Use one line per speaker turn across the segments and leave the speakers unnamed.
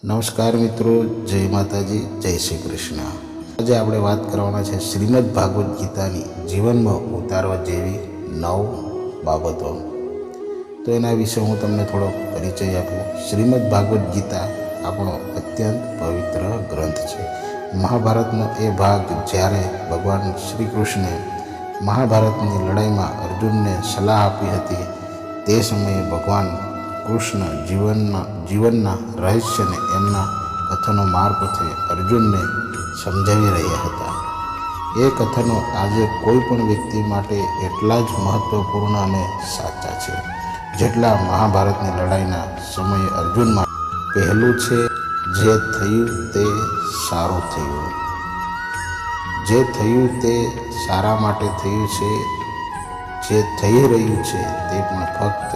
નમસ્કાર મિત્રો, જય માતાજી, જય શ્રી કૃષ્ણ। આજે આપણે વાત કરવાના છે શ્રીમદ ભાગવત ગીતાની જીવનમાં ઉતારવા જેવી 9 બાબતો। તો એના વિશે હું તમને થોડો પરિચય આપું। શ્રીમદ ભાગવત ગીતા આપણો અત્યંત પવિત્ર ગ્રંથ છે। મહાભારતનો એ ભાગ જ્યારે ભગવાન શ્રી કૃષ્ણે મહાભારતની લડાઈમાં અર્જુનને સલાહ આપી હતી, તે સમયે ભગવાન કૃષ્ણ જીવનના રહસ્યને એમના કથનો મારફતે અર્જુનને સમજાવી રહ્યા હતા। એ કથનો આજે કોઈ પણ વ્યક્તિ માટે એટલા જ મહત્વપૂર્ણ અને સાચા છે જેટલા મહાભારતની લડાઈના સમયે અર્જુનમાં પહેલું છે, જે થયું તે સારું થયું। જે થયું તે સારા માટે થયું છે। જે થઈ રહ્યું છે તે પણ ફક્ત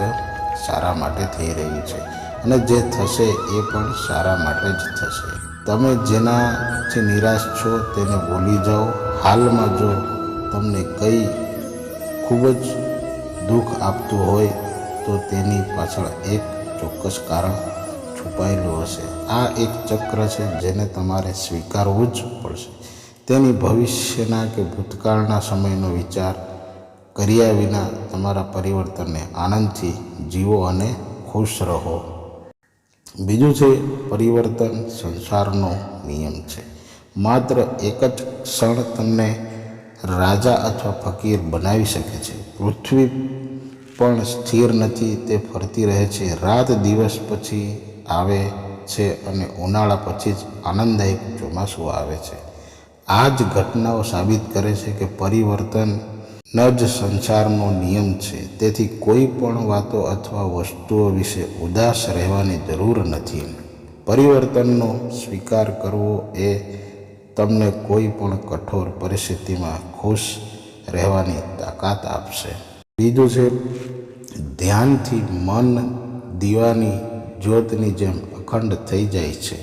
સારા માટે થઈ રહ્યું છે, અને જે થશે એ પણ સારા માટે જ થશે। તમે જેનાથી નિરાશ છો તેને ભૂલી જાઓ। હાલમાં જો તમને કંઈ ખૂબ જ દુઃખ આપતું હોય તો તેની પાછળ એક ચોક્કસ કારણ છુપાયેલું હશે। આ એક ચક્ર છે જેને તમારે સ્વીકારવું જ પડશે। તેની ભવિષ્યના કે ભૂતકાળના સમયનો વિચાર કર્યા વિના તમારા પરિવર્તનને આનંદથી જીવો અને ખુશ રહો। બીજું છે, પરિવર્તન સંસારનો નિયમ છે। માત્ર એક જ ક્ષણ તમને રાજા અથવા ફકીર બનાવી શકે છે। પૃથ્વી પણ સ્થિર નથી, તે ફરતી રહે છે। રાત દિવસ પછી આવે છે અને ઉનાળા પછી જ આનંદદાયક ચોમાસું આવે છે। આ જ ઘટનાઓ સાબિત કરે છે કે પરિવર્તન જ સંસારનો નિયમ છે। તેથી કોઈ પણ વાતો અથવા વસ્તુઓ વિશે ઉદાસ રહેવાની જરૂર નથી। પરિવર્તનનો સ્વીકાર કરવો એ તમને કોઈ પણ કઠોર પરિસ્થિતિમાં ખુશ રહેવાની તાકાત આપશે। બીજું છે, ધ્યાનથી મન દીવાની જ્યોતની જેમ અખંડ થઈ જાય છે।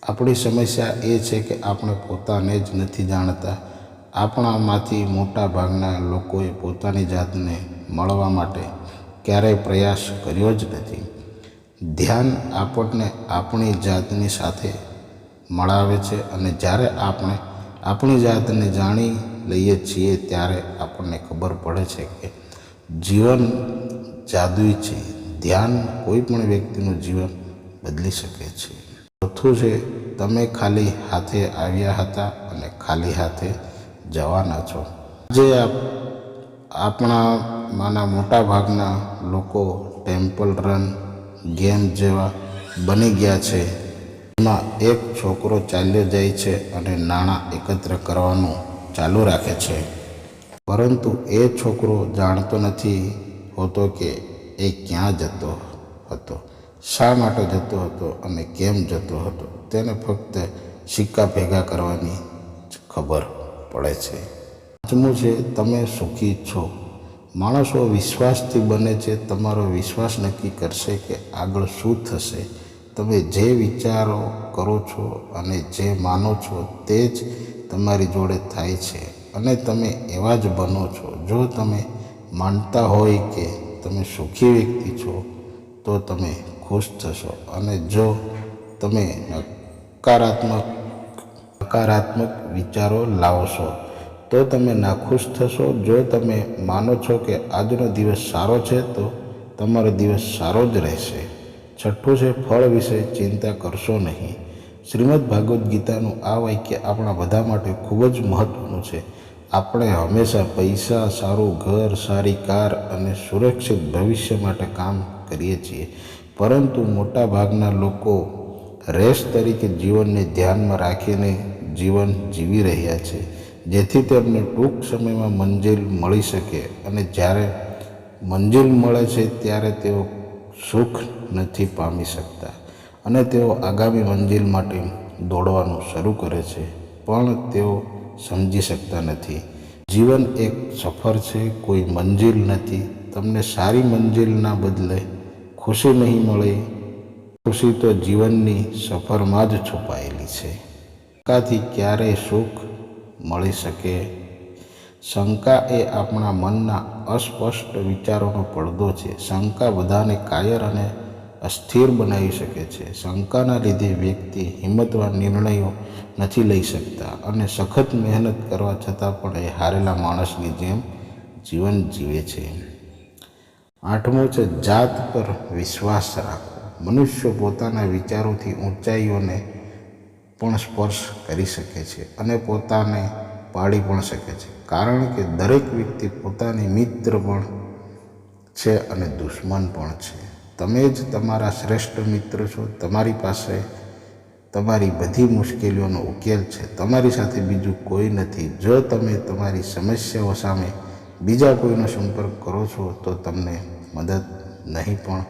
આપણી સમસ્યા એ છે કે આપણે પોતાને જ નથી જાણતા। આપણામાંથી મોટા ભાગના લોકોએ પોતાની જાતને મળવા માટે ક્યારેય પ્રયાસ કર્યો જ નથી। ધ્યાન આપણને આપણી જાતની સાથે મળાવે છે, અને જ્યારે આપણે આપણી જાતને જાણી લઈએ છીએ ત્યારે આપણને ખબર પડે છે કે જીવન જાદુઈ છે। ધ્યાન કોઈ પણ વ્યક્તિનું જીવન બદલી શકે છે। ચોથું છે, તમે ખાલી હાથે આવ્યા હતા અને ખાલી હાથે જવાના છો। આજે આપણામાંના મોટા ભાગના લોકો ટેમ્પલ રન ગેમ જેવા બની ગયા છે, જેમાં એક છોકરો ચાલ્યો જાય છે અને નાણાં એકત્ર કરવાનું ચાલુ રાખે છે, પરંતુ એ છોકરો જાણતો નથી હોતો કે એ ક્યાં જતો હતો, શા માટે જતો હતો અને કેમ જતો હતો। તેને ફક્ત સિક્કા ભેગા કરવાની જ ખબર પડે છે। પાંચમું છે, તમે સુખી છો। માણસો વિશ્વાસથી બને છે। તમારો વિશ્વાસ નક્કી કરશે કે આગળ શું થશે। તમે જે વિચારો કરો છો અને જે માનો છો તે જ તમારી જોડે થાય છે, અને તમે એવા જ બનો છો। જો તમે માનતા હોય કે તમે સુખી વ્યક્તિ છો તો તમે ખુશ થશો, અને જો તમે નકારાત્મક વિચારો લાવશો તો તમે નાખુશ થશો। જો તમે માનો છો કે આજનો દિવસ સારો છે તો તમારો દિવસ સારો જ રહેશે। છઠ્ઠું છે, ફળ વિશે ચિંતા કરશો નહીં। શ્રીમદ ભાગવત ગીતાનું આ વાક્ય આપણા બધા માટે ખૂબ જ મહત્વનું છે। આપણે હંમેશા પૈસા, સારું ઘર, સારી કાર અને સુરક્ષિત ભવિષ્ય માટે કામ કરીએ છીએ, પરંતુ મોટા ભાગના લોકો રેસ તરીકે જીવનને ધ્યાનમાં રાખીને જીવન જીવી રહ્યા છે, જેથી તેમને ટૂંક સમયમાં મંજિલ મળી શકે, અને જ્યારે મંજિલ મળે છે ત્યારે તેઓ સુખ નથી પામી શકતા, અને તેઓ આગામી મંજિલ માટે દોડવાનું શરૂ કરે છે, પણ તેઓ સમજી શકતા નથી જીવન એક સફર છે, કોઈ મંજિલ નથી। તમને સારી મંજિલના બદલે ખુશી નહીં મળે। ખુશી તો જીવનની સફરમાં જ છુપાયેલી છે। શંકાથી ક્યારેય સુખ મળી શકે? શંકા એ આપણા મનના અસ્પષ્ટ વિચારોનો પડદો છે। શંકા બધાને કાયર અને અસ્થિર બનાવી શકે છે. શંકાના લીધે વ્યક્તિ હિંમતવાન નિર્ણયો નથી લઈ શકતા અને સખત મહેનત કરવા છતાં પણ એ હારેલા માણસની જેમ જીવન જીવે છે. 8મો છે જાત પર વિશ્વાસ રાખવો. મનુષ્ય પોતાના વિચારોથી ઊંચાઈઓને પણ સ્પર્શ કરી શકે છે અને પોતાને પાડી પણ શકે છે, કારણ કે દરેક વ્યક્તિ પોતાની મિત્ર પણ છે અને દુશ્મન પણ છે. તમે જ તમારા શ્રેષ્ઠ મિત્ર છો. તમારી પાસે તમારી બધી મુશ્કેલીઓનો ઉકેલ છે. તમારી સાથે બીજું કોઈ નથી. જો તમે તમારી સમસ્યાઓ સામે બીજા કોઈનો સંપર્ક કરો છો તો તમને મદદ નહીં પણ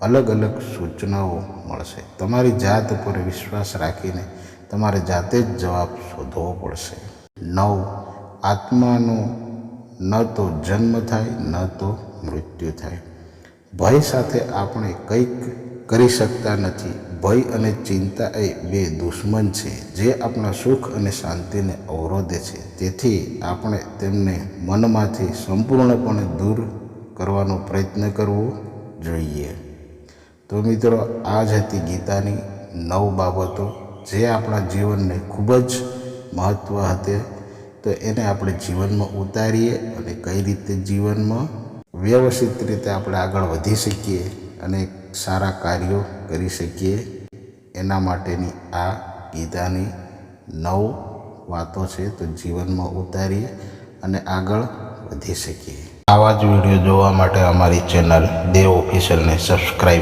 અલગ અલગ સૂચનાઓ મળશે. તમારી જાત પર વિશ્વાસ રાખીને તમારે જાતે જ જવાબ શોધવો પડશે. 9. આત્માનો ન તો જન્મ થાય ન તો મૃત્યુ થાય. ભય સાથે આપણે કંઈક કરી શકતા નથી. ભય અને ચિંતા એ બે દુશ્મન છે જે આપણા સુખ અને શાંતિને અવરોધે છે. તેથી આપણે તેમને મનમાંથી સંપૂર્ણપણે દૂર કરવાનો પ્રયત્ન કરવો જોઈએ. તો મિત્રો, આ જ હતી ગીતાની 9 બાબતો જે આપણા જીવનને ખૂબ જ મહત્ત્વ હતી. તો એને આપણે જીવનમાં ઉતારીએ અને કઈ રીતે જીવનમાં વ્યવસ્થિત રીતે આપણે આગળ વધી શકીએ અને સારા કાર્યો કરી શકીએ, એના માટેની આ ગીતાની 9 વાતો છે. તો જીવનમાં ઉતારીએ અને આગળ વધી શકીએ. આવા જ વિડીયો જોવા માટે અમારી ચેનલ દેવ ઓફિશિયલને સબસ્ક્રાઈબ